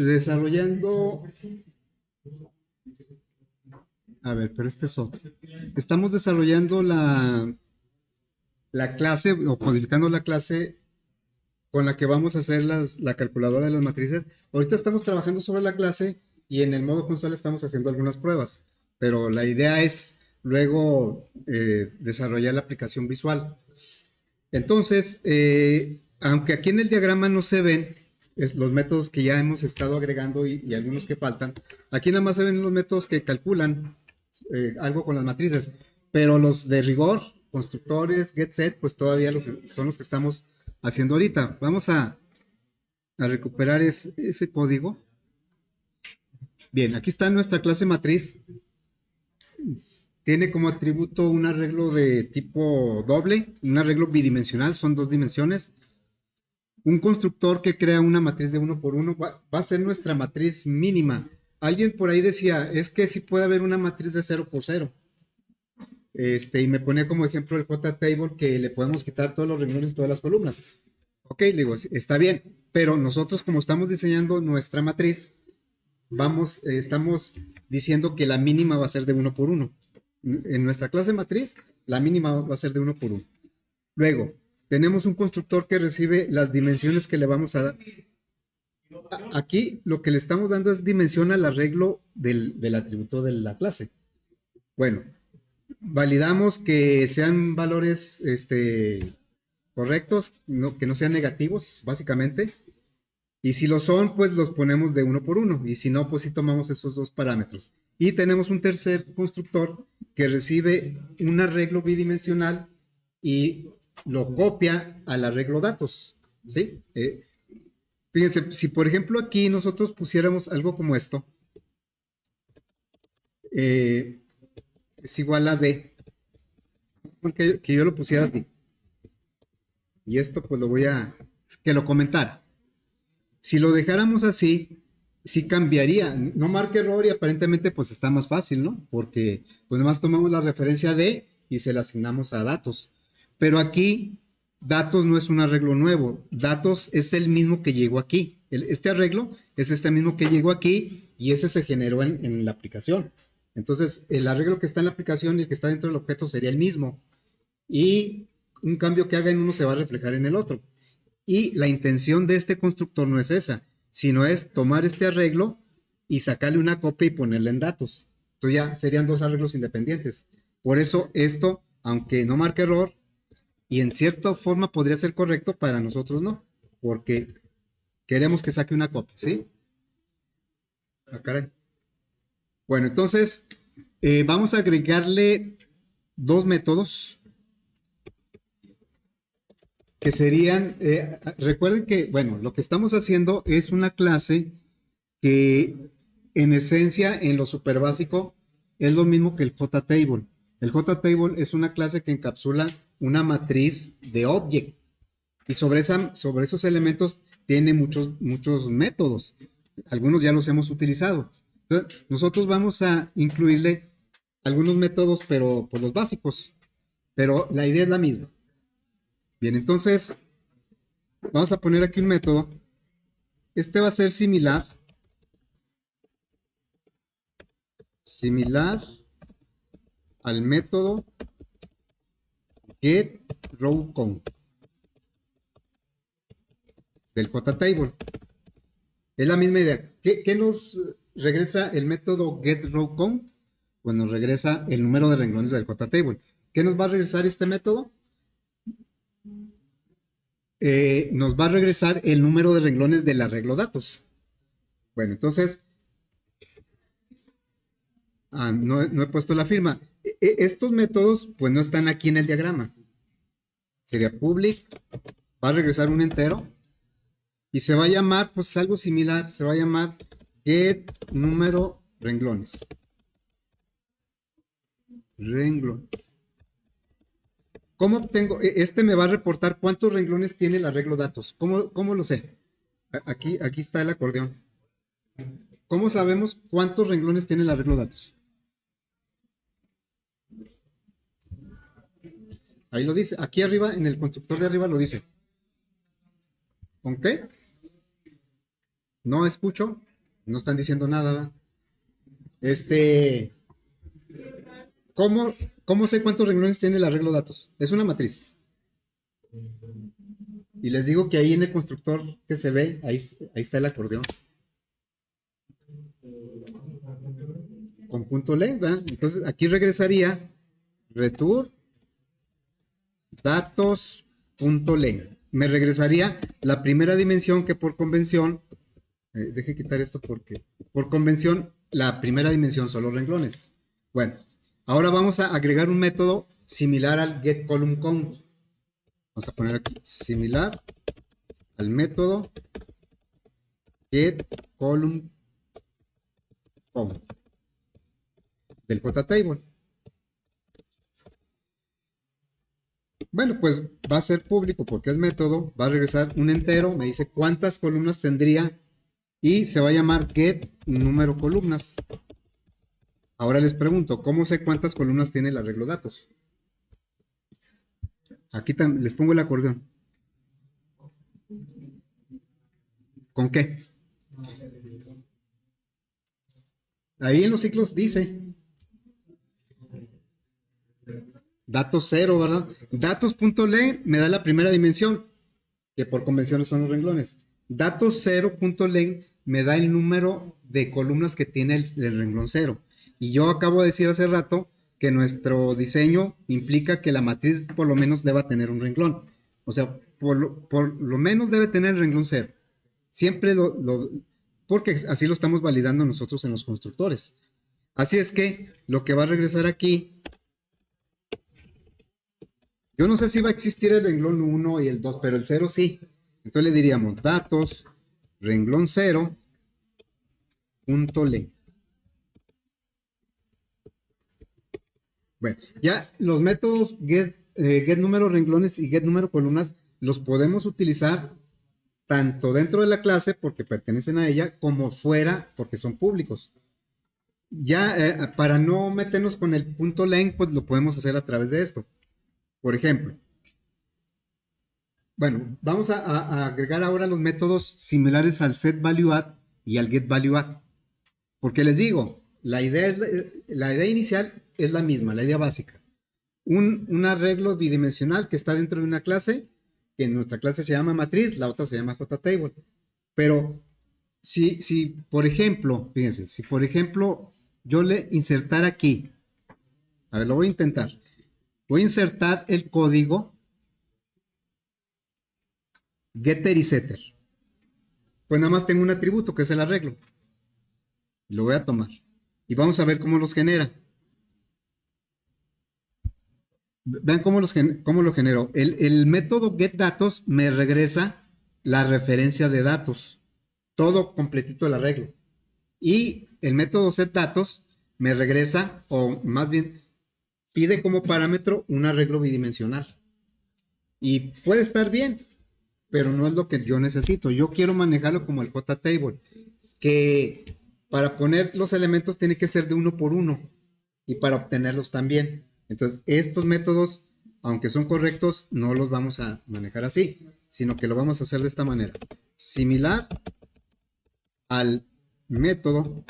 desarrollando, a ver, pero este es otro. Estamos desarrollando la clase o codificando la clase con la que vamos a hacer la calculadora de las matrices. Ahorita estamos trabajando sobre la clase y en el modo consola estamos haciendo algunas pruebas, pero la idea es luego desarrollar la aplicación visual. Entonces, aunque aquí en el diagrama no se ven los métodos que ya hemos estado agregando y algunos que faltan, aquí nada más se ven los métodos que calculan algo con las matrices, pero los de rigor, constructores, get set, pues todavía son los que estamos haciendo ahorita. Vamos a recuperar ese código. Bien, aquí está nuestra clase matriz. Tiene como atributo un arreglo de tipo doble, un arreglo bidimensional, son dos dimensiones. Un constructor que crea una matriz de uno por uno va a ser nuestra matriz mínima. Alguien por ahí decía, es que sí puede haber una matriz de 0 por 0. Y me ponía como ejemplo el JTable que le podemos quitar todos los renglones y todas las columnas. Ok, le digo, está bien, pero nosotros como estamos diseñando nuestra matriz, estamos diciendo que la mínima va a ser de uno por uno. En nuestra clase matriz, la mínima va a ser de uno por uno. Luego, tenemos un constructor que recibe las dimensiones que le vamos a dar. Aquí lo que le estamos dando es dimensión al arreglo del atributo de la clase. Bueno, validamos que sean valores correctos, que no sean negativos, básicamente. Y si lo son, pues los ponemos de uno por uno. Y si no, pues sí tomamos esos dos parámetros. Y tenemos un tercer constructor que recibe un arreglo bidimensional y lo copia al arreglo datos. ¿Sí? Fíjense, si por ejemplo aquí nosotros pusiéramos algo como esto, eh, es igual a D, que yo lo pusiera así. Y esto pues lo voy que lo comentara. Si lo dejáramos así, sí cambiaría. No marca error y aparentemente pues está más fácil, ¿no? Porque pues nomás tomamos la referencia de y se la asignamos a datos. Pero aquí datos no es un arreglo nuevo. Datos es el mismo que llegó aquí. Este arreglo es este mismo que llegó aquí y ese se generó en la aplicación. Entonces, el arreglo que está en la aplicación y el que está dentro del objeto sería el mismo. Y un cambio que haga en uno se va a reflejar en el otro. Y la intención de este constructor no es esa, sino es tomar este arreglo y sacarle una copia y ponerle en datos. Entonces ya serían dos arreglos independientes. Por eso esto, aunque no marque error, y en cierta forma podría ser correcto, para nosotros no, porque queremos que saque una copia, ¿sí? Ah, caray. Bueno, entonces vamos a agregarle dos métodos que serían, recuerden que, bueno, lo que estamos haciendo es una clase que en esencia, en lo super básico, es lo mismo que el JTable. El JTable es una clase que encapsula una matriz de object y sobre esos elementos tiene muchos métodos. Algunos ya los hemos utilizado. Entonces, nosotros vamos a incluirle algunos métodos, pero por los básicos. Pero la idea es la misma. Bien, entonces vamos a poner aquí un método. Este va a ser similar al método getRowCount del JTable. Es la misma idea. ¿Qué nos regresa el método getRowCount? Pues nos regresa el número de renglones del JTable. ¿Qué nos va a regresar este método? Nos va a regresar el número de renglones del arreglo datos. Bueno, entonces, no he puesto la firma. Estos métodos, pues no están aquí en el diagrama. Sería public, va a regresar un entero y se va a llamar, pues algo similar, se va a llamar get número renglones. Renglones. ¿Cómo obtengo? Este me va a reportar cuántos renglones tiene el arreglo datos. ¿Cómo lo sé? Aquí está el acordeón. ¿Cómo sabemos cuántos renglones tiene el arreglo datos? Ahí lo dice. Aquí arriba, en el constructor de arriba lo dice. ¿Con qué? No escucho. No están diciendo nada, ¿verdad? Este, ¿cómo, cómo sé cuántos renglones tiene el arreglo de datos? Es una matriz. Y les digo que ahí en el constructor que se ve, ahí está el acordeón. Con punto len, ¿verdad? Entonces aquí regresaría return datos.len. Me regresaría la primera dimensión que por convención, deje quitar esto porque por convención la primera dimensión son los renglones. Bueno, ahora vamos a agregar un método similar al getColumnCount. Vamos a poner aquí similar al método getColumnCount del JTable. Bueno, pues va a ser público porque es método, va a regresar un entero, me dice cuántas columnas tendría y se va a llamar get número columnas. Ahora les pregunto, ¿cómo sé cuántas columnas tiene el arreglo datos? Aquí les pongo el acordeón. ¿Con qué? Ahí en los ciclos dice datos cero, ¿verdad? Datos.len me da la primera dimensión, que por convención son los renglones. Datos 0.len me da el número de columnas que tiene el renglón 0. Y yo acabo de decir hace rato que nuestro diseño implica que la matriz por lo menos deba tener un renglón. O sea, por lo menos debe tener el renglón 0. Siempre porque así lo estamos validando nosotros en los constructores. Así es que lo que va a regresar aquí, yo no sé si va a existir el renglón 1 y el 2, pero el 0 sí. Entonces le diríamos datos, renglón 0, punto len. Bueno, ya los métodos get número renglones y get número columnas los podemos utilizar tanto dentro de la clase porque pertenecen a ella como fuera porque son públicos. Ya para no meternos con el punto len, pues lo podemos hacer a través de esto. Por ejemplo, bueno, vamos a agregar ahora los métodos similares al setValueAdd y al getValueAdd. Porque les digo, la idea inicial es la misma, la idea básica. Un arreglo bidimensional que está dentro de una clase, que en nuestra clase se llama matriz, la otra se llama JTable. Pero si por ejemplo, fíjense, si por ejemplo yo le insertar aquí, a ver, lo voy a intentar. Voy a insertar el código getter y setter. Pues nada más tengo un atributo que es el arreglo. Lo voy a tomar. Y vamos a ver cómo los genera. Vean cómo lo genero. El método getDatos me regresa la referencia de datos. Todo completito el arreglo. Y el método setDatos me regresa, o más bien, pide como parámetro un arreglo bidimensional. Y puede estar bien, pero no es lo que yo necesito. Yo quiero manejarlo como el JTable, que para poner los elementos tiene que ser de uno por uno y para obtenerlos también. Entonces, estos métodos, aunque son correctos, no los vamos a manejar así, sino que lo vamos a hacer de esta manera. Similar al método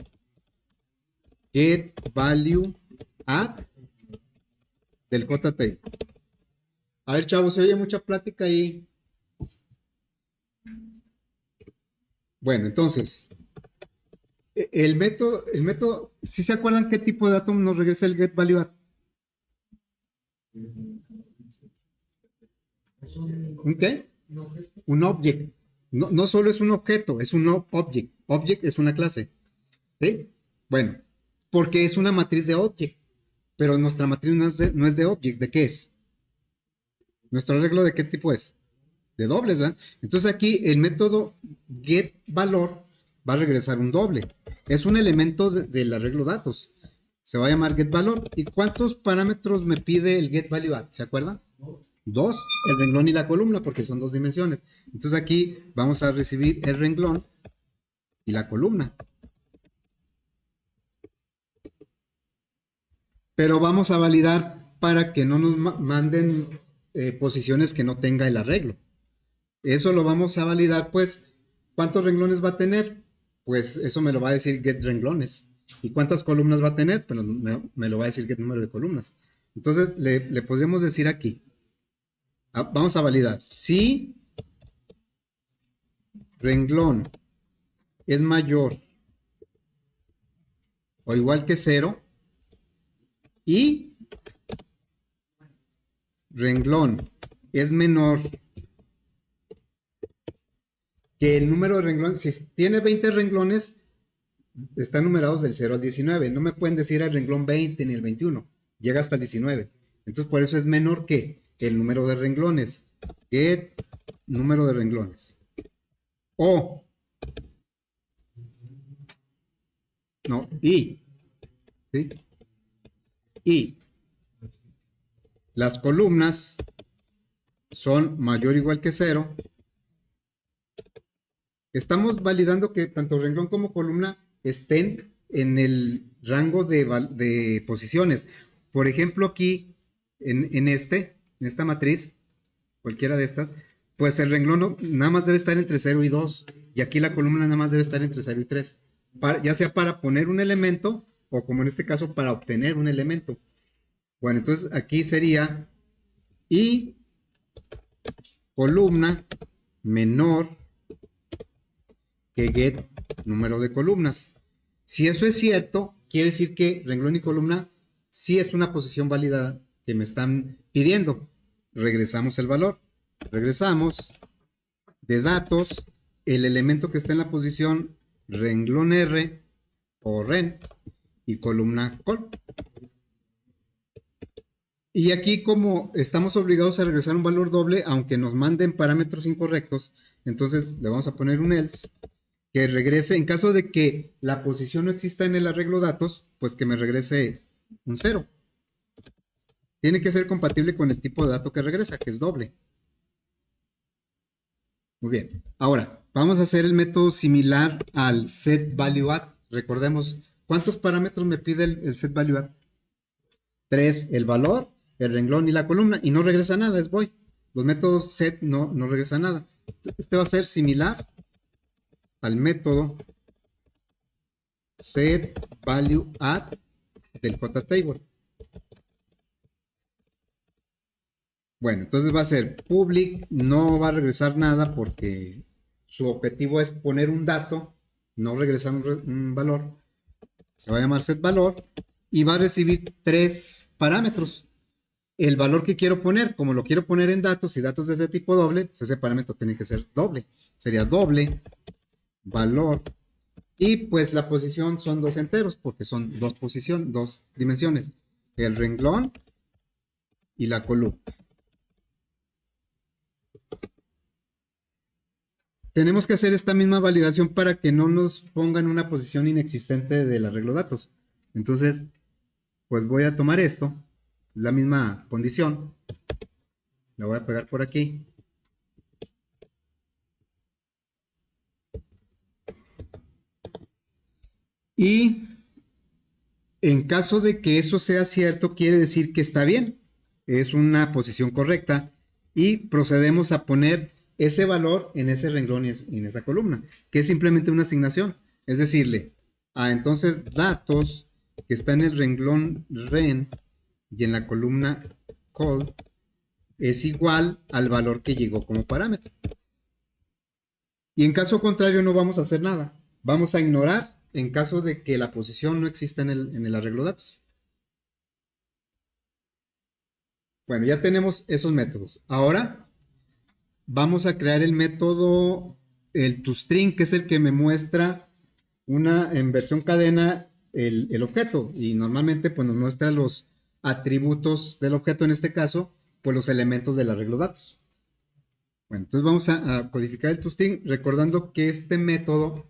getValueAdd del JTable. A ver, chavos, se oye mucha plática ahí. Bueno, entonces, el método, ¿sí se acuerdan qué tipo de dato nos regresa el getValueAdd? ¿Un qué? Un object. No solo es un objeto, es un object. Object es una clase. ¿Sí? Bueno, porque es una matriz de object. Pero nuestra matriz no es de object. ¿De qué es? ¿Nuestro arreglo de qué tipo es? De dobles, ¿verdad? Entonces aquí el método getValor va a regresar un doble. Es un elemento del arreglo datos. Se va a llamar getValor. ¿Y cuántos parámetros me pide el getValueAdd? ¿Se acuerdan? Dos, el renglón y la columna, porque son dos dimensiones. Entonces aquí vamos a recibir el renglón y la columna. Pero vamos a validar para que no nos manden posiciones que no tenga el arreglo. Eso lo vamos a validar, pues, ¿cuántos renglones va a tener? pues eso me lo va a decir get renglones. ¿Y cuántas columnas va a tener? Pues me lo va a decir get número de columnas. Entonces le podríamos decir aquí, vamos a validar, si renglón es mayor o igual que 0 y renglón es menor que el número de renglones. Si tiene 20 renglones, están numerados del 0 al 19. No me pueden decir el renglón 20 ni el 21. Llega hasta el 19. Entonces, por eso es menor que el número de renglones. Get número de renglones. O. No, y. ¿Sí? Y las columnas son mayor o igual que 0. Estamos validando que tanto renglón como columna estén en el rango de posiciones. Por ejemplo, aquí en esta matriz, cualquiera de estas, pues el renglón nada más debe estar entre 0 y 2, y aquí la columna nada más debe estar entre 0 y 3, ya sea para poner un elemento o como en este caso para obtener un elemento. Bueno, entonces aquí sería y columna menor que get número de columnas. Si eso es cierto, quiere decir que renglón y columna sí es una posición válida que me están pidiendo. Regresamos el valor. Regresamos de datos, el elemento que está en la posición renglón R o ren y columna col. Y aquí, como estamos obligados a regresar un valor doble, aunque nos manden parámetros incorrectos, entonces le vamos a poner un else que regrese, en caso de que la posición no exista en el arreglo datos, pues que me regrese un 0. Tiene que ser compatible con el tipo de dato que regresa, que es doble. Muy bien. Ahora, vamos a hacer el método similar al setValueAdd. Recordemos, ¿cuántos parámetros me pide el setValueAdd? 3, el valor, el renglón y la columna, y no regresa nada, es void. Los métodos set no regresa nada. Este va a ser similar al método setValueAdd del JTable. Bueno, entonces va a ser public, no va a regresar nada porque su objetivo es poner un dato, no regresar un valor. Se va a llamar setValor y va a recibir 3 parámetros. El valor que quiero poner, como lo quiero poner en datos y datos es de tipo doble, pues ese parámetro tiene que ser doble. Sería doble valor. Y pues la posición son 2 enteros porque son 2 posiciones, 2 dimensiones. El renglón y la columna. Tenemos que hacer esta misma validación para que no nos pongan una posición inexistente del arreglo datos. Entonces, pues voy a tomar esto, la misma condición, la voy a pegar por aquí. Y en caso de que eso sea cierto, quiere decir que está bien, es una posición correcta, y procedemos a poner ese valor en ese renglón y en esa columna, que es simplemente una asignación. Es decirle, entonces datos que está en el renglón ren y en la columna col es igual al valor que llegó como parámetro. Y en caso contrario no vamos a hacer nada. Vamos a ignorar en caso de que la posición no exista en el arreglo datos. Bueno, ya tenemos esos métodos. Ahora vamos a crear el método, el toString, que es el que me muestra en versión cadena el objeto. Y normalmente pues nos muestra los atributos del objeto, en este caso, pues los elementos del arreglo datos. Bueno, entonces vamos a codificar el toString, recordando que este método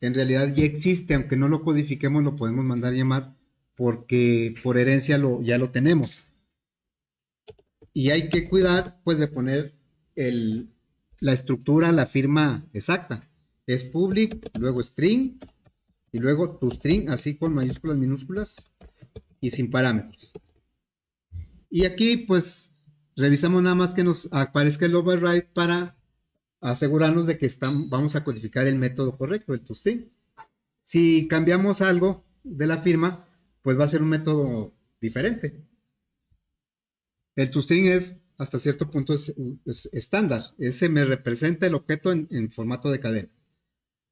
en realidad ya existe, aunque no lo codifiquemos, lo podemos mandar a llamar porque por herencia ya lo tenemos. Y hay que cuidar pues de poner la estructura, la firma exacta. Es public, luego string y luego toString, así con mayúsculas, minúsculas y sin parámetros. Y aquí pues revisamos nada más que nos aparezca el override para asegurarnos de que vamos a codificar el método correcto, el toString. Si cambiamos algo de la firma, pues va a ser un método diferente. El toString es, hasta cierto punto, es estándar. Ese me representa el objeto en formato de cadena.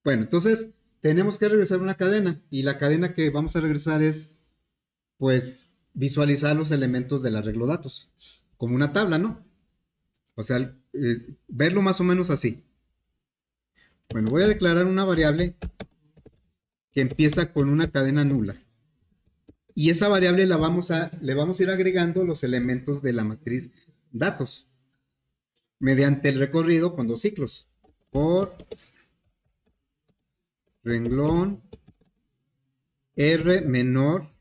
Bueno, entonces tenemos que regresar una cadena y la cadena que vamos a regresar es, pues, visualizar los elementos del arreglo datos, como una tabla, ¿no? O sea, verlo más o menos así. Bueno, voy a declarar una variable que empieza con una cadena nula. Y esa variable le vamos a ir agregando los elementos de la matriz datos mediante el recorrido con dos ciclos. Por renglón R menor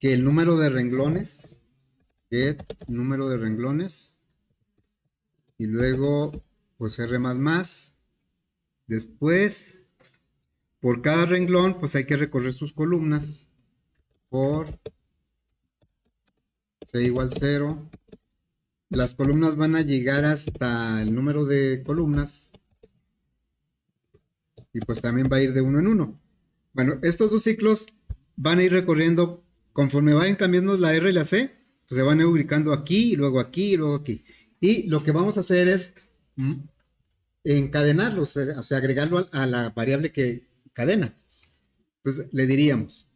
que el número de renglones, get número de renglones, y luego pues R más más. Después, por cada renglón, pues hay que recorrer sus columnas. Por C igual 0. Las columnas van a llegar hasta el número de columnas. Y pues también va a ir de uno en uno. Bueno, estos dos ciclos van a ir recorriendo conforme vayan cambiando la R y la C, pues se van a ir ubicando aquí, y luego aquí, y luego aquí. Y lo que vamos a hacer es encadenarlos, o sea, agregarlo a la variable que cadena. Entonces le diríamos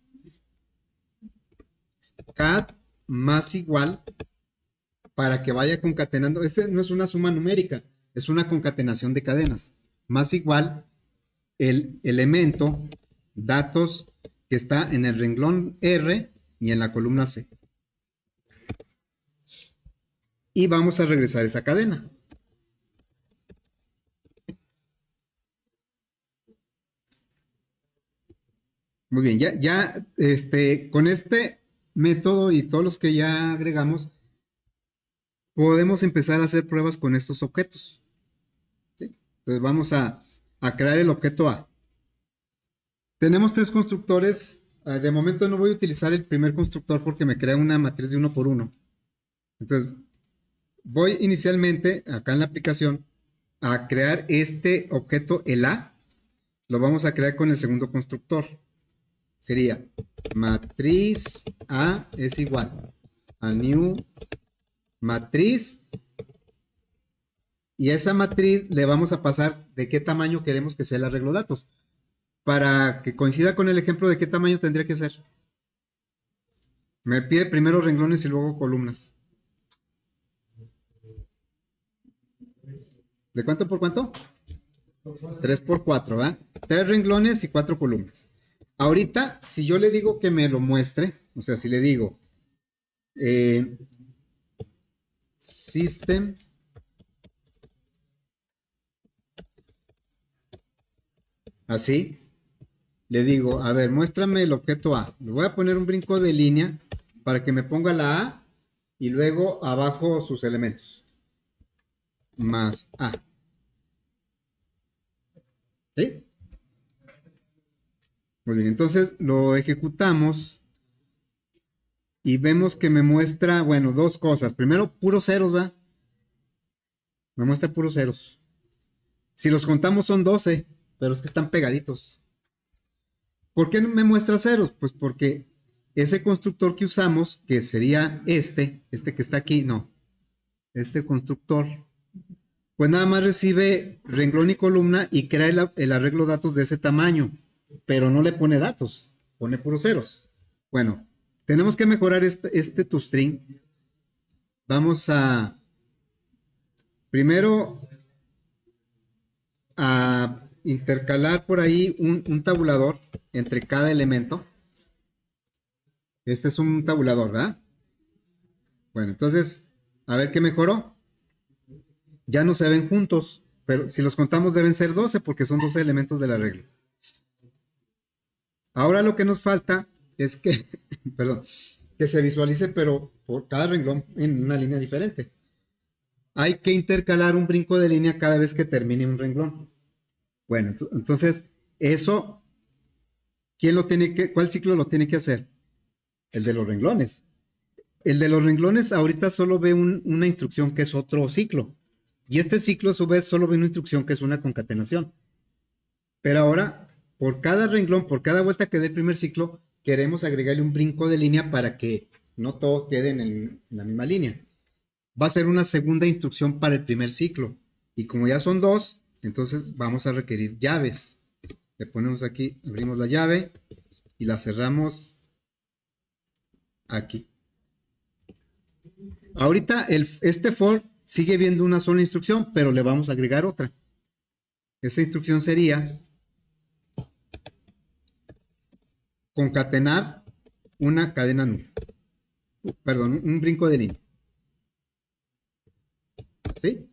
cat más igual para que vaya concatenando. Este no es una suma numérica, es una concatenación de cadenas. Más igual el elemento datos que está en el renglón R y en la columna C. Y vamos a regresar esa cadena. Muy bien, ya con este método y todos los que ya agregamos, podemos empezar a hacer pruebas con estos objetos. ¿Sí? Entonces vamos a crear el objeto A. Tenemos tres constructores. De momento no voy a utilizar el primer constructor porque me crea una matriz de 1 por 1. Entonces, voy inicialmente, acá en la aplicación, a crear este objeto, el A. Lo vamos a crear con el segundo constructor. Sería matriz A es igual a new matriz. Y a esa matriz le vamos a pasar de qué tamaño queremos que sea el arreglo datos. Para que coincida con el ejemplo de qué tamaño tendría que ser. Me pide primero renglones y luego columnas. ¿De cuánto por cuánto? 3 por 4, ¿verdad? 3 renglones y 4 columnas. Ahorita, si yo le digo que me lo muestre, o sea, si le digo system así, le digo, a ver, muéstrame el objeto A. Le voy a poner un brinco de línea para que me ponga la A y luego abajo sus elementos. Más A. ¿Sí? Muy bien, entonces lo ejecutamos y vemos que me muestra, bueno, dos cosas. Primero, puros ceros, ¿va? Me muestra puros ceros. Si los contamos son 12, pero es que están pegaditos. ¿Por qué me muestra ceros? Pues porque ese constructor que usamos, que sería este que está aquí, no, este constructor, pues nada más recibe renglón y columna y crea el arreglo datos de ese tamaño, pero no le pone datos, pone puros ceros. Bueno, tenemos que mejorar este toString. Vamos a primero a intercalar por ahí un tabulador entre cada elemento. Este es un tabulador, ¿verdad? Bueno, entonces, a ver qué mejoró. Ya no se ven juntos, pero si los contamos deben ser 12 porque son 12 elementos del arreglo. Ahora lo que nos falta es que, perdón, que se visualice, pero por cada renglón en una línea diferente. Hay que intercalar un brinco de línea cada vez que termine un renglón. Bueno, entonces, eso, ¿cuál ciclo lo tiene que hacer? El de los renglones. El de los renglones ahorita solo ve una instrucción que es otro ciclo. Y este ciclo a su vez solo ve una instrucción que es una concatenación. Pero ahora, por cada renglón, por cada vuelta que dé el primer ciclo, queremos agregarle un brinco de línea para que no todo quede en la misma línea. Va a ser una segunda instrucción para el primer ciclo. Y como ya son dos, entonces vamos a requerir llaves. Le ponemos aquí, abrimos la llave y la cerramos aquí. Ahorita este for sigue viendo una sola instrucción, pero le vamos a agregar otra. Esa instrucción sería concatenar una cadena null. Perdón, un brinco de línea. ¿Sí?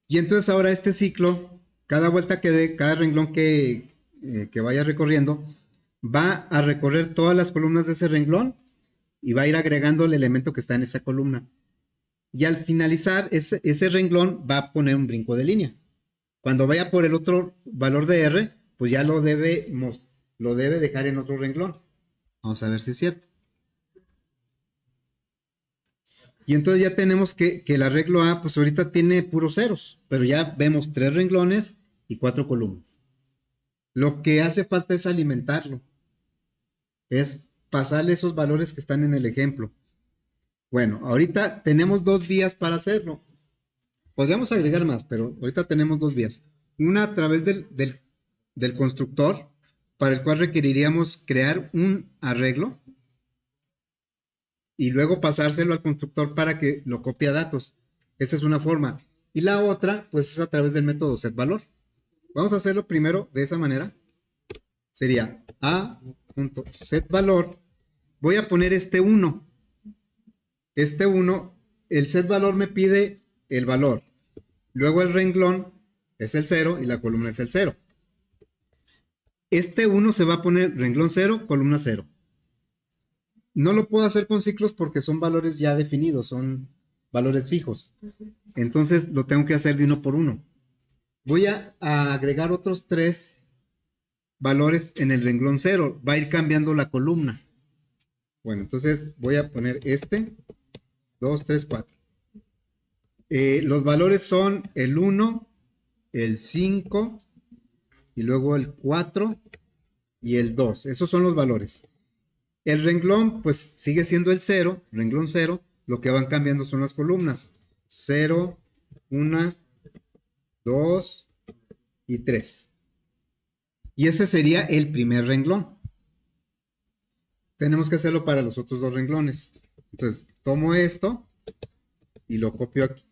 Y entonces ahora este ciclo, cada vuelta que dé, cada renglón que vaya recorriendo, va a recorrer todas las columnas de ese renglón y va a ir agregando el elemento que está en esa columna. Y al finalizar, ese renglón va a poner un brinco de línea. Cuando vaya por el otro valor de R, pues ya lo debe dejar en otro renglón. Vamos a ver si es cierto. Y entonces ya tenemos que el arreglo A, pues ahorita tiene puros ceros, pero ya vemos 3 renglones y 4 columnas. Lo que hace falta es alimentarlo, es pasarle esos valores que están en el ejemplo. Bueno, ahorita tenemos 2 vías para hacerlo. Podríamos agregar más, pero ahorita tenemos 2 vías. Una a través del constructor, para el cual requeriríamos crear un arreglo y luego pasárselo al constructor para que lo copie a datos. Esa es una forma. Y la otra, pues es a través del método setValor. Vamos a hacerlo primero de esa manera. Sería a.setValor. Voy a poner este 1. Este 1, el setValor me pide el valor. Luego el renglón es el 0 y la columna es el 0. Este 1 se va a poner renglón 0, columna 0. No lo puedo hacer con ciclos porque son valores ya definidos, son valores fijos. Entonces lo tengo que hacer de uno por uno. Voy a agregar otros 3 valores en el renglón 0. Va a ir cambiando la columna. Bueno, entonces voy a poner este, 2, 3, 4. Los valores son el 1, el 5 y luego el 4 y el 2. Esos son los valores. El renglón pues sigue siendo el 0, renglón 0. Lo que van cambiando son las columnas. 0, 1, 2 y 3. Y ese sería el primer renglón. Tenemos que hacerlo para los otros 2 renglones. Entonces tomo esto y lo copio aquí.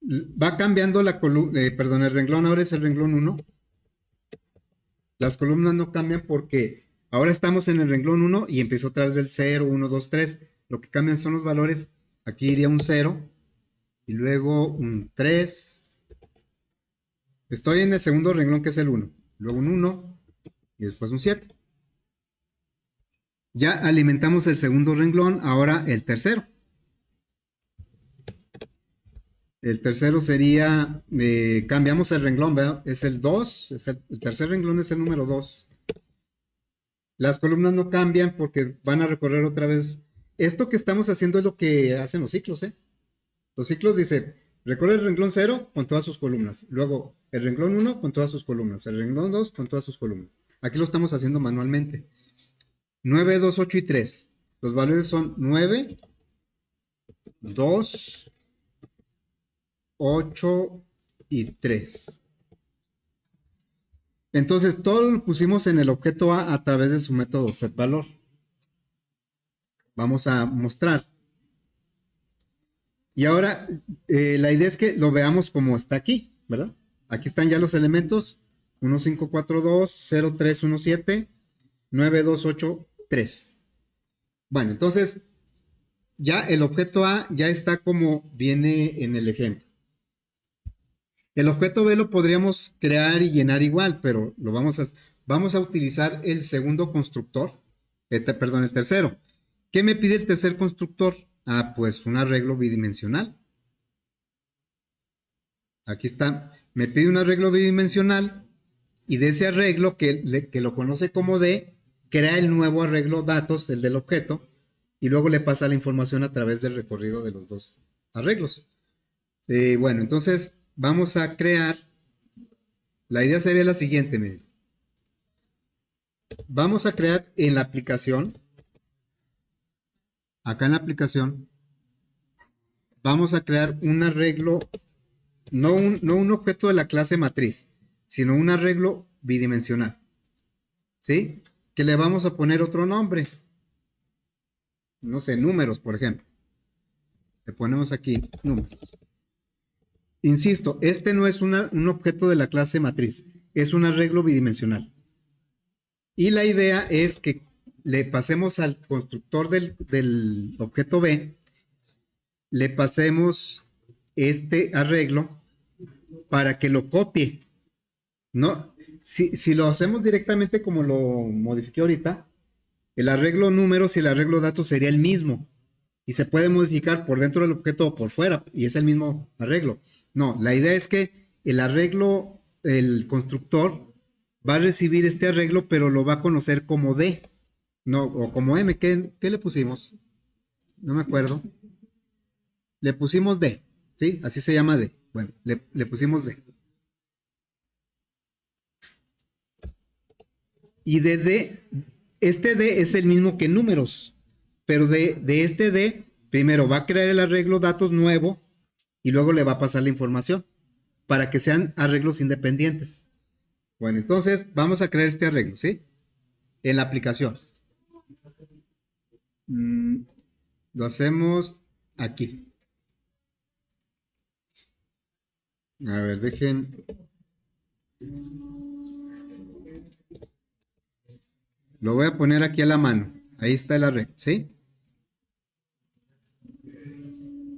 Va cambiando la columna, perdón, el renglón ahora es el renglón 1. Las columnas no cambian porque ahora estamos en el renglón 1 y empiezo otra vez del 0, 1, 2, 3. Lo que cambian son los valores. Aquí iría un 0 y luego un 3. Estoy en el segundo renglón que es el 1. Luego un 1 y después un 7. Ya alimentamos el segundo renglón, ahora el tercero. El tercero sería, cambiamos el renglón, ¿verdad? Es el 2, el tercer renglón es el número 2. Las columnas no cambian porque van a recorrer otra vez. Esto que estamos haciendo es lo que hacen los ciclos, ¿eh? Los ciclos dice, recorre el renglón 0 con todas sus columnas. Luego el renglón 1 con todas sus columnas. El renglón 2 con todas sus columnas. Aquí lo estamos haciendo manualmente. 9, 2, 8 y 3. Los valores son 9, 2, 8 y 3. Entonces, todo lo pusimos en el objeto A través de su método setValor. Vamos a mostrar. Y ahora, la idea es que lo veamos como está aquí, ¿verdad? Aquí están ya los elementos. 1, 5, 4, 2, 0, 3, 1, 7, 9, 2, 8, 3. Bueno, entonces, ya el objeto A ya está como viene en el ejemplo. El objeto B lo podríamos crear y llenar igual, pero vamos a utilizar el segundo constructor, perdón, el tercero. ¿Qué me pide el tercer constructor? Ah, pues un arreglo bidimensional. Aquí está, me pide un arreglo bidimensional y de ese arreglo que lo conoce como D, crea el nuevo arreglo datos, el del objeto, y luego le pasa la información a través del recorrido de los 2 arreglos. Bueno, entonces vamos a crear, la idea sería la siguiente, miren. Vamos a crear en la aplicación, acá en la aplicación, vamos a crear un arreglo, no un objeto de la clase matriz, sino un arreglo bidimensional, ¿sí? Que le vamos a poner otro nombre, no sé, números, por ejemplo. Le ponemos aquí números. Insisto, este no es un objeto de la clase matriz, es un arreglo bidimensional. Y la idea es que le pasemos al constructor del objeto B, le pasemos este arreglo para que lo copie. No, si lo hacemos directamente como lo modifiqué ahorita, el arreglo números y el arreglo datos sería el mismo. Y se puede modificar por dentro del objeto o por fuera, y es el mismo arreglo. No, la idea es que el arreglo, el constructor va a recibir este arreglo, pero lo va a conocer como D, no, o como M. ¿Qué le pusimos? No me acuerdo. Le pusimos D, ¿sí? Así se llama D. Bueno, le pusimos D. Y de D, este D es el mismo que números, pero de este D, primero va a crear el arreglo datos nuevo y luego le va a pasar la información para que sean arreglos independientes. Bueno, entonces vamos a crear este arreglo, ¿sí? En la aplicación. Lo hacemos aquí. A ver, dejen. Lo voy a poner aquí a la mano. Ahí está el arreglo, ¿sí?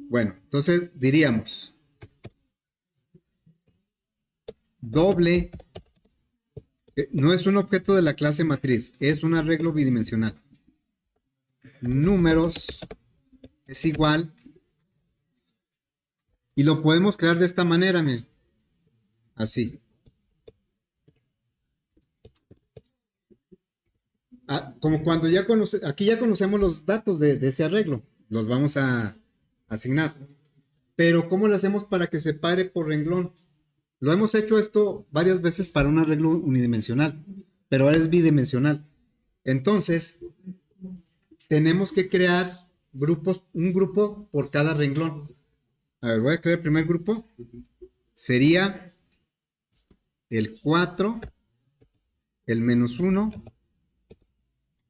Bueno, entonces diríamos doble. No es un objeto de la clase matriz, es un arreglo bidimensional. Números es igual. Y lo podemos crear de esta manera, miren. Así. Como cuando aquí ya conocemos los datos de ese arreglo. Los vamos a asignar. Pero ¿cómo lo hacemos para que se pare por renglón? Lo hemos hecho esto varias veces para un arreglo unidimensional, pero ahora es bidimensional. Entonces, tenemos que crear grupos, un grupo por cada renglón. A ver, voy a crear el primer grupo. Sería el 4, el -1,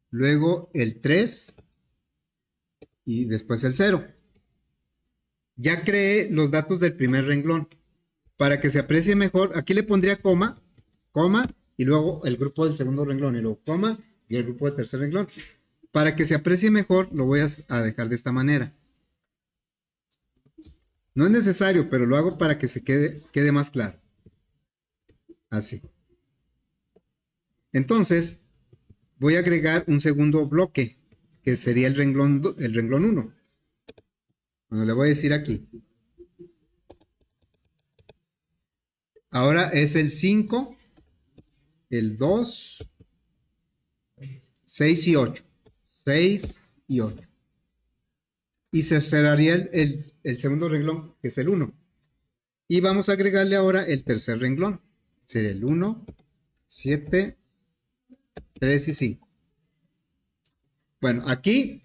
luego el 3 y después el 0. Ya creé los datos del primer renglón. Para que se aprecie mejor, aquí le pondría coma, coma, y luego el grupo del segundo renglón, y luego coma, y el grupo del tercer renglón. Para que se aprecie mejor, lo voy a dejar de esta manera. No es necesario, pero lo hago para que se quede más claro. Así. Entonces, voy a agregar un segundo bloque, que sería el renglón 1. Bueno, le voy a decir aquí. Ahora es el 5, el 2, 6 y 8. 6 y 8. Y se cerraría el segundo renglón, que es el 1. Y vamos a agregarle ahora el tercer renglón. Sería el 1, 7, 3 y 5. Bueno, aquí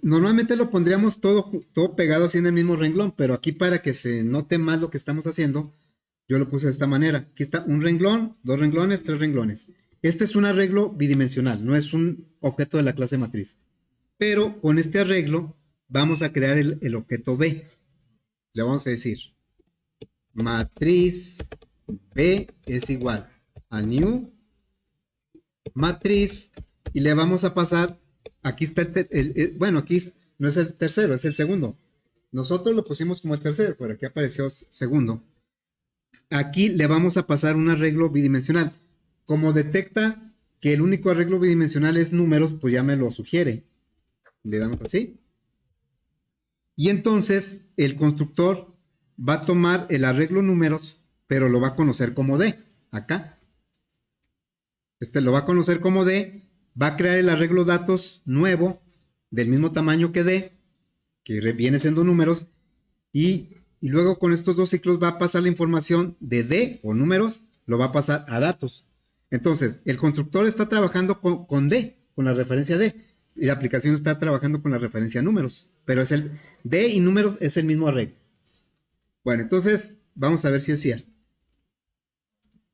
normalmente lo pondríamos todo pegado así en el mismo renglón, pero aquí para que se note más lo que estamos haciendo, yo lo puse de esta manera. Aquí está un renglón, 2 renglones, 3 renglones. Este es un arreglo bidimensional, no es un objeto de la clase matriz. Pero con este arreglo vamos a crear el objeto B. Le vamos a decir matriz B es igual a new matriz y le vamos a pasar, aquí está bueno, aquí no es el tercero, es el segundo. Nosotros lo pusimos como el tercero, pero aquí apareció segundo. Aquí le vamos a pasar un arreglo bidimensional. Como detecta que el único arreglo bidimensional es números, pues ya me lo sugiere. Le damos así. Y entonces el constructor va a tomar el arreglo números, pero lo va a conocer como D, acá. Lo va a conocer como D, va a crear el arreglo datos nuevo, del mismo tamaño que D, que viene siendo números, Y luego con estos dos ciclos va a pasar la información de D o números, lo va a pasar a datos. Entonces, el constructor está trabajando con D, con la referencia D, y la aplicación está trabajando con la referencia números, pero es el D y números es el mismo arreglo. Bueno, entonces vamos a ver si es cierto.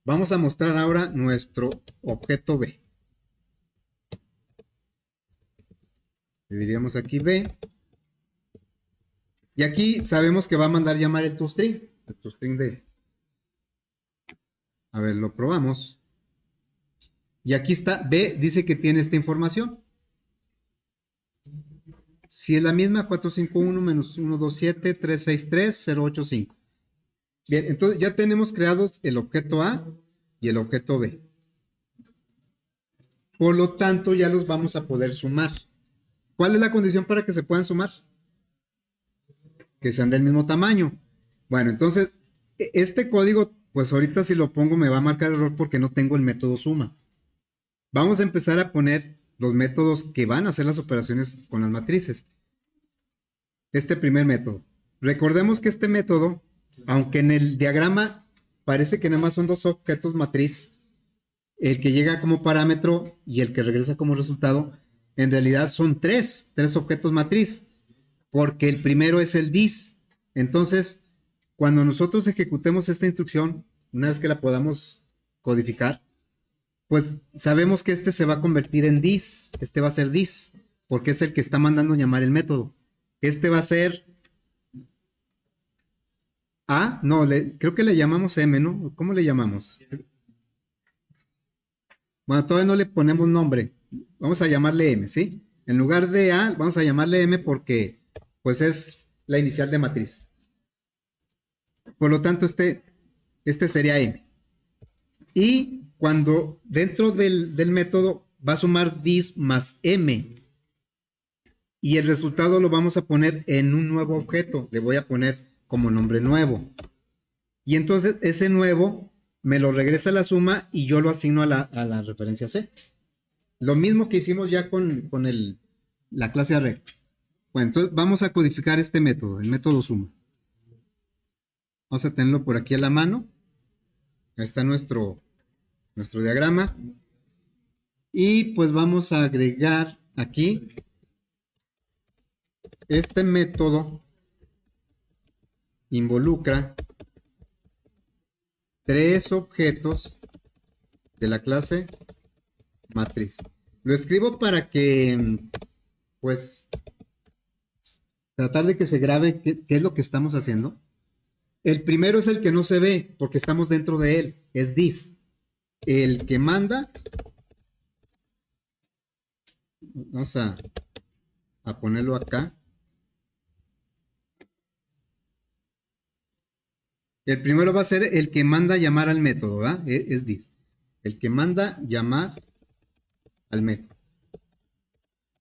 Vamos a mostrar ahora nuestro objeto B. Le diríamos aquí B. Y aquí sabemos que va a mandar llamar el toString. El toString de. A ver, lo probamos. Y aquí está, B dice que tiene esta información. Si es la misma, 451 menos 127, 363, 085. Bien, entonces ya tenemos creados el objeto A y el objeto B. Por lo tanto, ya los vamos a poder sumar. ¿Cuál es la condición para que se puedan sumar? Que sean del mismo tamaño. Bueno, entonces, este código, pues ahorita si lo pongo me va a marcar error porque no tengo el método suma. Vamos a empezar a poner los métodos que van a hacer las operaciones con las matrices. Este primer método. Recordemos que este método, aunque en el diagrama parece que nada más son dos objetos matriz, el que llega como parámetro y el que regresa como resultado, en realidad son tres objetos matriz, porque el primero es el dis. Entonces, cuando nosotros ejecutemos esta instrucción, una vez que la podamos codificar, pues sabemos que este se va a convertir en dis, este va a ser dis, porque es el que está mandando llamar el método. Este va a ser A, no, creo que le llamamos M, ¿no? ¿Cómo le llamamos? Bueno, todavía no le ponemos nombre, vamos a llamarle M, ¿sí? En lugar de A, vamos a llamarle M porque, pues es la inicial de matriz. Por lo tanto, este sería M. Y cuando dentro del método va a sumar dis más M. Y el resultado lo vamos a poner en un nuevo objeto. Le voy a poner como nombre nuevo. Y entonces ese nuevo me lo regresa a la suma y yo lo asigno a la referencia C. Lo mismo que hicimos ya con la clase array. Bueno, entonces vamos a codificar este método, el método suma. Vamos a tenerlo por aquí a la mano. Ahí está nuestro diagrama. Y pues vamos a agregar aquí este método involucra tres objetos de la clase matriz. Lo escribo para que, pues, tratar de que se grabe qué es lo que estamos haciendo. El primero es el que no se ve porque estamos dentro de él, es dis. El que manda, vamos a ponerlo acá. El primero va a ser el que manda llamar al método, ¿verdad? Es dis. El que manda llamar al método.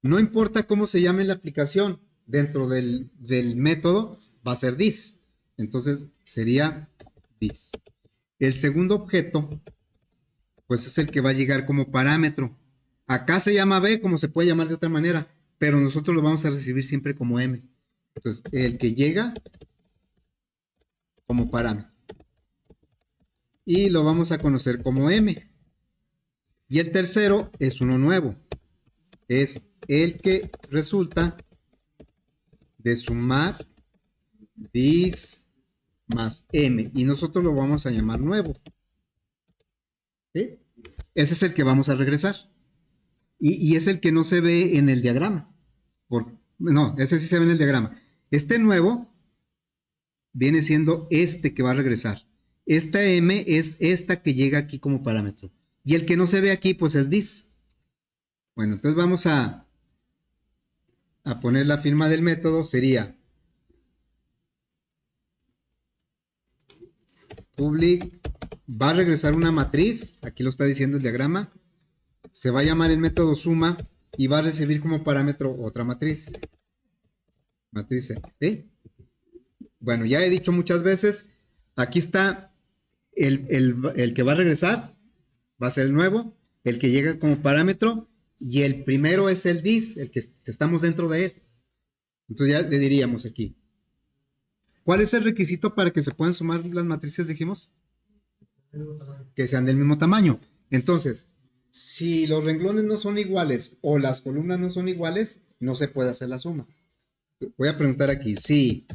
No importa cómo se llame la aplicación, dentro del método va a ser dis. Entonces sería dis. El segundo objeto, pues es el que va a llegar como parámetro. Acá se llama B, como se puede llamar de otra manera, pero nosotros lo vamos a recibir siempre como M. Entonces, el que llega como parámetro. Y lo vamos a conocer como M. Y el tercero es uno nuevo. Es el que resulta de sumar dis más M. Y nosotros lo vamos a llamar nuevo. ¿Sí? Ese es el que vamos a regresar. Y es el que no se ve en el diagrama. No, ese sí se ve en el diagrama. Este nuevo viene siendo este que va a regresar. Esta M es esta que llega aquí como parámetro. Y el que no se ve aquí, pues es dis. Bueno, entonces vamos a poner la firma del método. Sería public, va a regresar una matriz. Aquí lo está diciendo el diagrama. Se va a llamar el método suma y va a recibir como parámetro otra matriz. Matriz C. ¿Sí? Bueno, ya he dicho muchas veces, aquí está el que va a regresar, va a ser el nuevo, el que llega como parámetro, y el primero es el dis, el que estamos dentro de él. Entonces ya le diríamos aquí, ¿Cuál es el requisito para que se puedan sumar las matrices, dijimos? Que sean del mismo tamaño. Entonces, si los renglones no son iguales o las columnas no son iguales, no se puede hacer la suma. Voy a preguntar aquí, si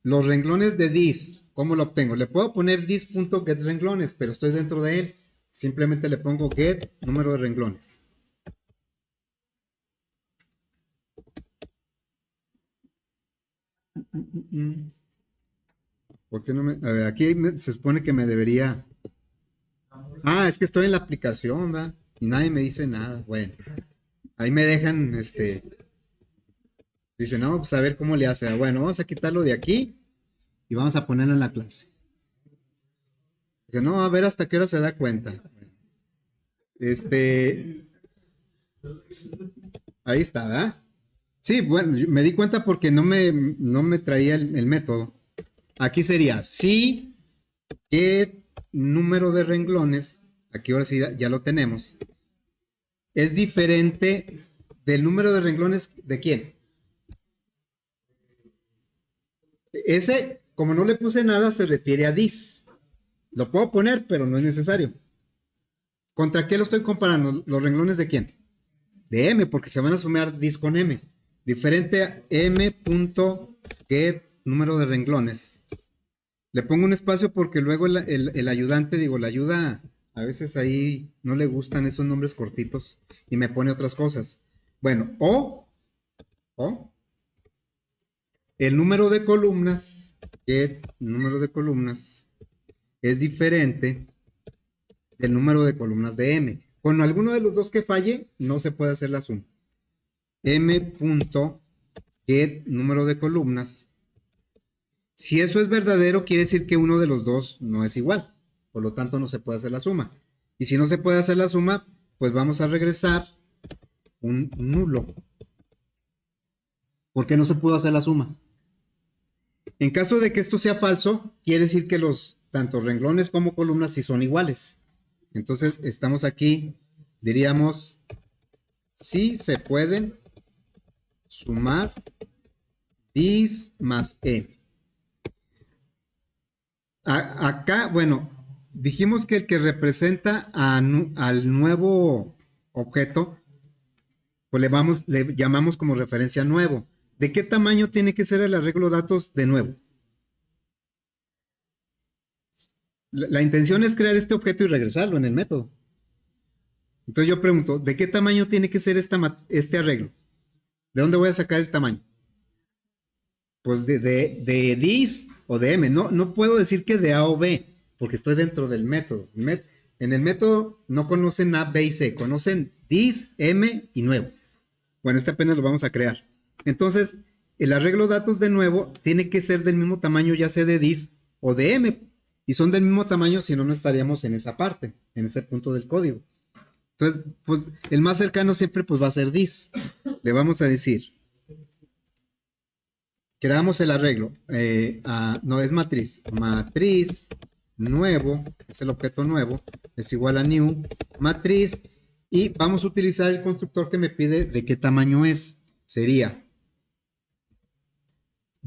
los renglones de this, ¿cómo lo obtengo? Le puedo poner this.getRenglones, pero estoy dentro de él. Simplemente le pongo get número de renglones. ¿Por qué no me...? A ver, aquí se supone que me debería... Ah, es que estoy en la aplicación, ¿verdad? Y nadie me dice nada. Bueno, ahí me dejan, dice, no, pues a ver cómo le hace. Bueno, vamos a quitarlo de aquí y vamos a ponerlo en la clase. Dice, no, a ver hasta qué hora se da cuenta. Ahí está, ¿verdad? Sí, bueno, me di cuenta porque no me traía el método. Aquí sería, si qué número de renglones, aquí ahora sí ya lo tenemos, es diferente del número de renglones de quién. Ese, como no le puse nada, se refiere a this. Lo puedo poner, pero no es necesario. ¿Contra qué lo estoy comparando? ¿Los renglones de quién? De M, porque se van a sumar this con M. Diferente a M.get número de renglones. Le pongo un espacio porque luego el ayudante, digo, la ayuda, a veces ahí no le gustan esos nombres cortitos y me pone otras cosas. Bueno, o el número de columnas, get número de columnas, es diferente del número de columnas de M. Con alguno de los dos que falle, no se puede hacer la suma. M.get número de columnas. Si eso es verdadero, quiere decir que uno de los dos no es igual. Por lo tanto, no se puede hacer la suma. Y si no se puede hacer la suma, pues vamos a regresar un nulo. ¿Por qué no se pudo hacer la suma? En caso de que esto sea falso, quiere decir que los tanto renglones como columnas sí son iguales. Entonces, estamos aquí, diríamos, sí se pueden sumar this más e. Acá, bueno, dijimos que el que representa al nuevo objeto, pues le llamamos como referencia nuevo. ¿De qué tamaño tiene que ser el arreglo de datos de nuevo? La intención es crear este objeto y regresarlo en el método. Entonces yo pregunto, ¿de qué tamaño tiene que ser este arreglo? ¿De dónde voy a sacar el tamaño? Pues de this o de m. No puedo decir que de a o b, porque estoy dentro del método. En el método no conocen a, b y c, conocen this, m y nuevo. Bueno, este apenas lo vamos a crear. Entonces, el arreglo de datos de nuevo tiene que ser del mismo tamaño, ya sea de this o de m. Y son del mismo tamaño, si no, no estaríamos en esa parte, en ese punto del código. Entonces, pues el más cercano siempre pues va a ser this. Le vamos a decir, creamos el arreglo. No, es matriz. Matriz nuevo, es el objeto nuevo, es igual a new matriz. Y vamos a utilizar el constructor que me pide de qué tamaño es. Sería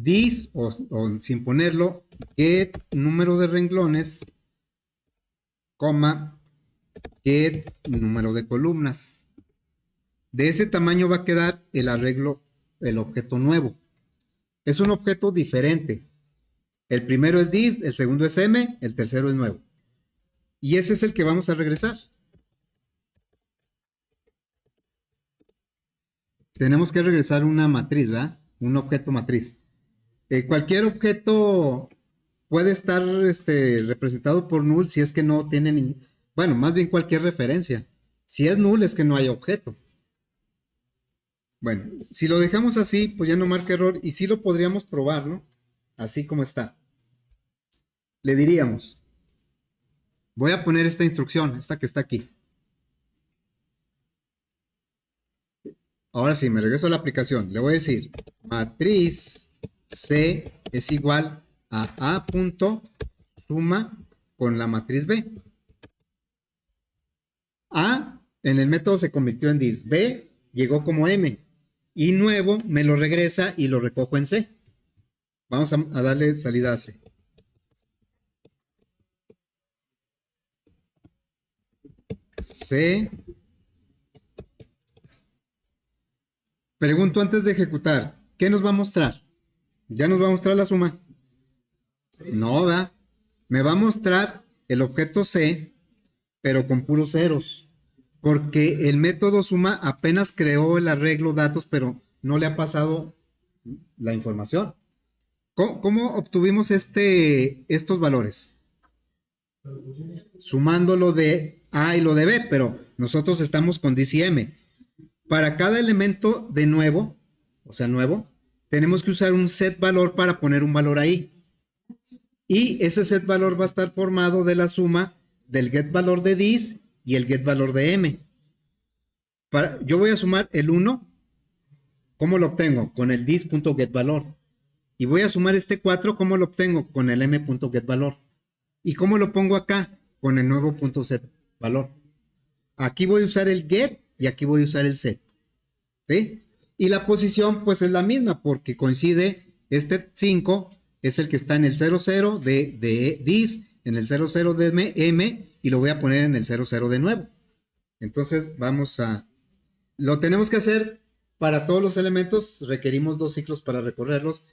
this, o sin ponerlo, get número de renglones, coma, get número de columnas. De ese tamaño va a quedar el arreglo, el objeto nuevo. Es un objeto diferente. El primero es this, el segundo es m, el tercero es nuevo. Y ese es el que vamos a regresar. Tenemos que regresar una matriz, ¿verdad? Un objeto matriz. Cualquier objeto puede estar representado por null si es que no tiene bueno, más bien cualquier referencia. Si es null es que no hay objeto. Bueno, si lo dejamos así, pues ya no marca error y sí lo podríamos probar, ¿no? Así como está. Le diríamos, voy a poner esta instrucción, esta que está aquí. Ahora sí, me regreso a la aplicación. Le voy a decir, matriz C es igual a A punto suma con la matriz B. A en el método se convirtió en this. B llegó como M. Y nuevo me lo regresa y lo recojo en C. Vamos a darle salida a C. C. Pregunto antes de ejecutar, ¿qué nos va a mostrar? ¿Ya nos va a mostrar la suma? No, ¿verdad? Me va a mostrar el objeto C, pero con puros ceros. Porque el método suma apenas creó el arreglo datos, pero no le ha pasado la información. ¿Cómo obtuvimos estos valores? Sumando lo de A y lo de B, pero nosotros estamos con dis y m. Para cada elemento de nuevo, o sea, nuevo, tenemos que usar un set valor para poner un valor ahí. Y ese set valor va a estar formado de la suma del get valor de dis y el get valor de m. Yo voy a sumar el 1. ¿Cómo lo obtengo? Con el dis.getValor. Y voy a sumar este 4. ¿Cómo lo obtengo? Con el m.getValor. ¿Y cómo lo pongo acá? Con el nuevo punto set valor. Aquí voy a usar el get y aquí voy a usar el set. ¿Sí? Y la posición pues es la misma porque coincide, este 5 es el que está en el 00 de dis, en el 00 de m y lo voy a poner en el 00 de nuevo. Entonces vamos a... Lo tenemos que hacer para todos los elementos, requerimos 2 ciclos para recorrerlos.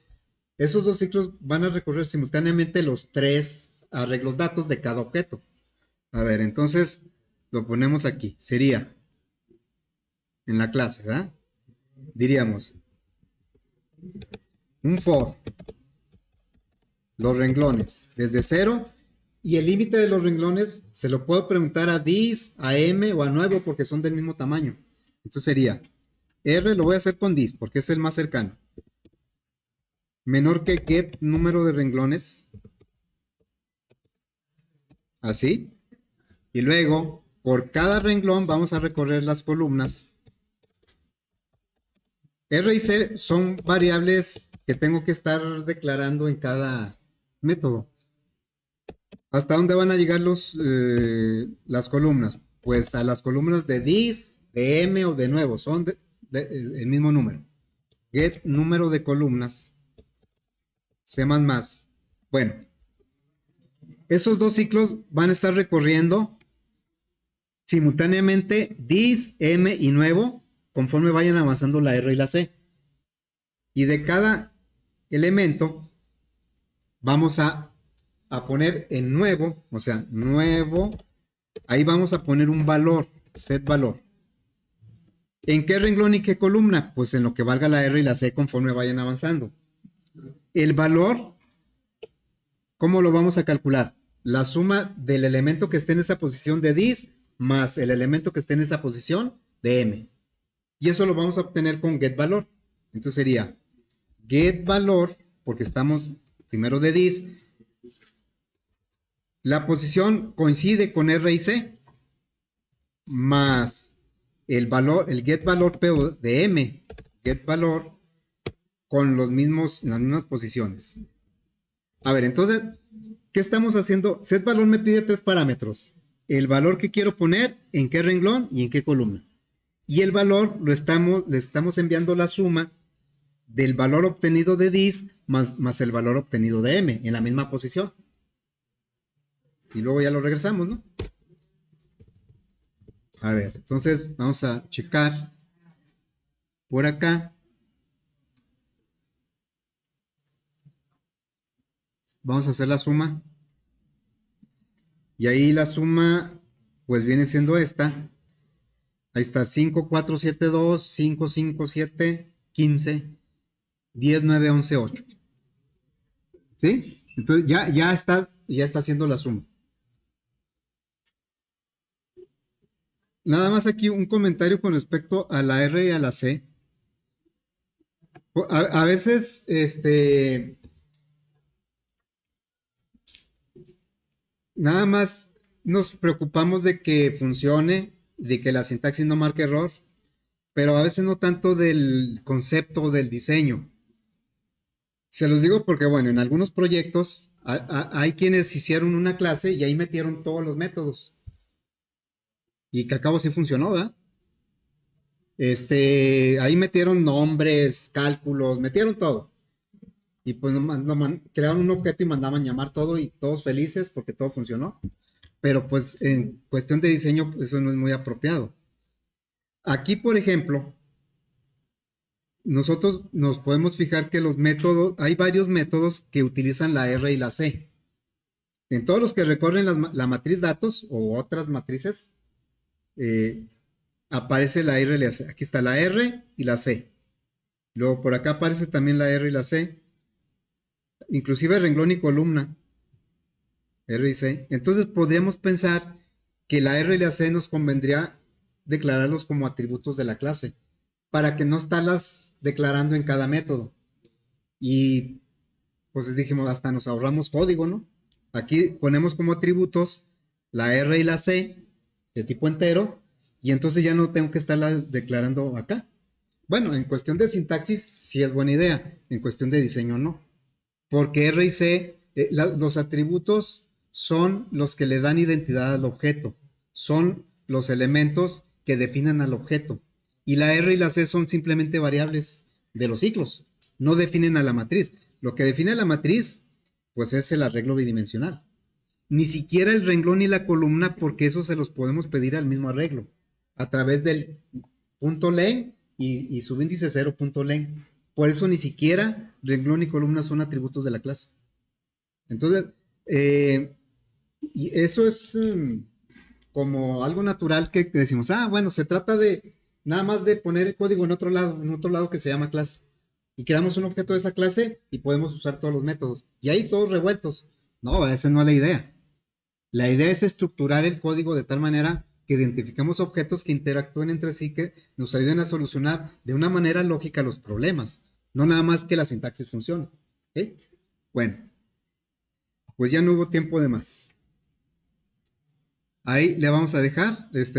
Esos 2 ciclos van a recorrer simultáneamente los 3 arreglos datos de cada objeto. A ver, entonces lo ponemos aquí. Sería en la clase, ¿verdad? Diríamos un for, los renglones desde 0 y el límite de los renglones se lo puedo preguntar a dis, a m o a nuevo porque son del mismo tamaño. Entonces sería R, lo voy a hacer con dis porque es el más cercano. Menor que get número de renglones. Así. Y luego, por cada renglón vamos a recorrer las columnas. R y C son variables que tengo que estar declarando en cada método. ¿Hasta dónde van a llegar las columnas? Pues a las columnas de dis, de m o de nuevo. Son el mismo número. Get número de columnas. C++. Bueno, esos 2 ciclos van a estar recorriendo simultáneamente dis, m y nuevo conforme vayan avanzando la R y la C. Y de cada elemento vamos a poner en nuevo, o sea, nuevo, ahí vamos a poner un valor, set valor. ¿En qué renglón y qué columna? Pues en lo que valga la R y la C conforme vayan avanzando. El valor, ¿cómo lo vamos a calcular? La suma del elemento que esté en esa posición de dis más el elemento que esté en esa posición de m. Y eso lo vamos a obtener con getValor. Entonces sería getValor, porque estamos primero de dis, la posición coincide con R y C, más el valor, el getValor pero de m, getValor con las mismas posiciones. A ver, entonces, ¿qué estamos haciendo? setValor me pide 3 parámetros. El valor que quiero poner, en qué renglón y en qué columna. Y el valor le estamos enviando la suma del valor obtenido de dis más el valor obtenido de m en la misma posición. Y luego ya lo regresamos, ¿no? A ver, entonces vamos a checar por acá. Vamos a hacer la suma. Y ahí la suma, pues viene siendo esta. Ahí está, 5, 4, 7, 2, 5, 5, 7, 15, 10, 9, 11, 8. ¿Sí? Entonces ya está haciendo la suma. Nada más aquí un comentario con respecto a la R y a la C. A veces, nada más nos preocupamos de que funcione, de que la sintaxis no marque error, pero a veces no tanto del concepto del diseño. Se los digo porque, bueno, en algunos proyectos hay quienes hicieron una clase y ahí metieron todos los métodos. Y que al cabo sí funcionó, ¿verdad? Ahí metieron nombres, cálculos, metieron todo. y pues crearon un objeto y mandaban llamar todo y todos felices porque todo funcionó. Pero pues en cuestión de diseño eso no es muy apropiado. Aquí, por ejemplo, nosotros nos podemos fijar que los métodos, hay varios métodos que utilizan la R y la C. En todos los que recorren la matriz datos o otras matrices, eh, aparece la R y la C. Aquí está la R y la C. Luego por acá aparece también la R y la C. Inclusive renglón y columna, R y C. Entonces podríamos pensar que la R y la C nos convendría declararlos como atributos de la clase, para que no estarlas declarando en cada método. Y pues dijimos, hasta nos ahorramos código, ¿no? Aquí ponemos como atributos la R y la C de tipo entero, y entonces ya no tengo que estarlas declarando acá. Bueno, en cuestión de sintaxis sí es buena idea, en cuestión de diseño no. Porque R y C, los atributos son los que le dan identidad al objeto, son los elementos que definen al objeto. Y la R y la C son simplemente variables de los ciclos, no definen a la matriz. Lo que define a la matriz, pues es el arreglo bidimensional. Ni siquiera el renglón y la columna, porque eso se los podemos pedir al mismo arreglo, a través del punto len y subíndice 0.len. Por eso ni siquiera renglón y columna son atributos de la clase. Entonces, y eso es como algo natural que decimos, bueno, se trata de nada más de poner el código en otro lado que se llama clase. Y creamos un objeto de esa clase y podemos usar todos los métodos. Y ahí todos revueltos. No, esa no es la idea. La idea es estructurar el código de tal manera que identifiquemos objetos que interactúen entre sí, que nos ayuden a solucionar de una manera lógica los problemas, no nada más que la sintaxis funcione. ¿Okay? Bueno, pues ya no hubo tiempo de más. Ahí le vamos a dejar. Nos